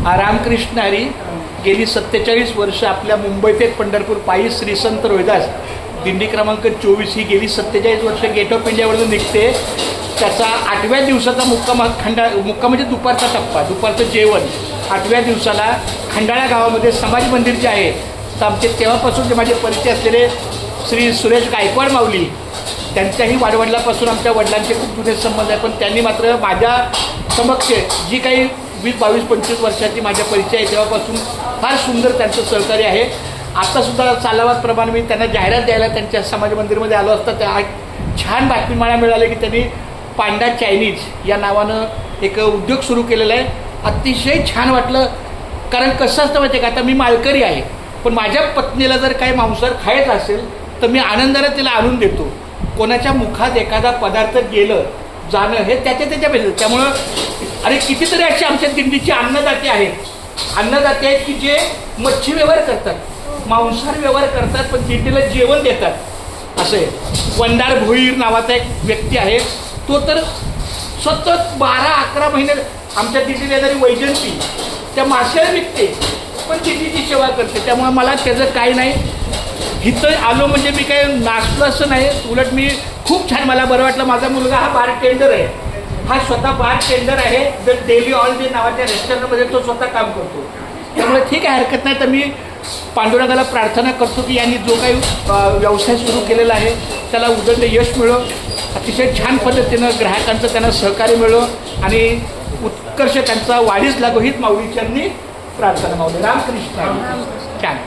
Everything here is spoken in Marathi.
रामकृष्ण हरी गेली 47 वर्ष आपल्या मुंबई ते पंढरपूर पायी श्री संत रोहिदास दिंडी क्रमांक 24 ही गेली 47 वर्ष गेट ऑफ इंडियावरून निघते. त्याचा 8व्या दिवसाचा मुक्काम मुक्काम म्हणजे दुपारचा टप्पा, दुपारचं जेवण 8व्या दिवसाला खंडाळा गावामध्ये समाज मंदिर जे आहे तर आमचे तेव्हापासून जे माझे परिचय असलेले श्री सुरेश गायकवाड माऊली त्यांच्याही वाडवडिलापासून आमच्या वडिलांचे खूप जुने संबंध आहे. पण त्यांनी मात्र माझ्या समक्ष जी काही 20, 22, 25 वर्षाची माझ्या परिचय आहे तेव्हापासून फार सुंदर त्यांचं सहकार्य आहे. आत्तासुद्धा चालावादप्रमाणे मी त्यांना जाहिरात द्यायला त्यांच्या समाज मंदिरमध्ये आलो असता त्या छान बातमी मला मिळाली की त्यांनी पांडा चायनीज या नावानं एक उद्योग सुरू केलेला आहे. अतिशय छान वाटलं. कारण कसं असतं माहिती आहे का, आता मी मालकरी आहे पण माझ्या पत्नीला जर काही मांसाहार खायचं असेल तर मी आनंदाने तिला आणून देतो. कोणाच्या मुखात एखादा पदार्थ गेलं जाणं हे त्याच्या बेसिस. त्यामुळं अरे कितीतरी अशी आमच्या दिंडीची अन्नदाते आहेत की जे मच्छी व्यवहार करतात, मांसाहार व्यवहार करतात पण दिंडीला जेवण देतात. असे वंडार भोईर नावाचा एक व्यक्ती आहे, तो तर सतत 12-11 महिने आमच्या दिंडीला येणारी वैजंती त्या माश्याला विकते पण दिंडीची सेवा करते. त्यामुळे मला त्याचं काही नाही. इथं आलो म्हणजे मी काही नाचलो असं नाही, उलट मी खूप छान मला बरं वाटलं. माझा मुलगा हा बारटेंडर आहे, हा स्वतः बारटेंडर आहे. जर डेली ऑल डे नावाच्या रेस्टॉरंटमध्ये तो स्वतः काम करतो. त्यामुळे ठीक आहे, हरकत नाही. तर मी पांडुरंगाला प्रार्थना करतो की यांनी जो काही व्यवसाय सुरू केलेला आहे त्याला उदंड यश मिळो, अतिशय छान पद्धतीनं ग्राहकांचं त्यांना सहकार्य मिळो आणि उत्कर्ष त्यांचा वाढीस लागो हीच माऊलीच्यांनी प्रार्थना. माऊली रामकृष्ण छान.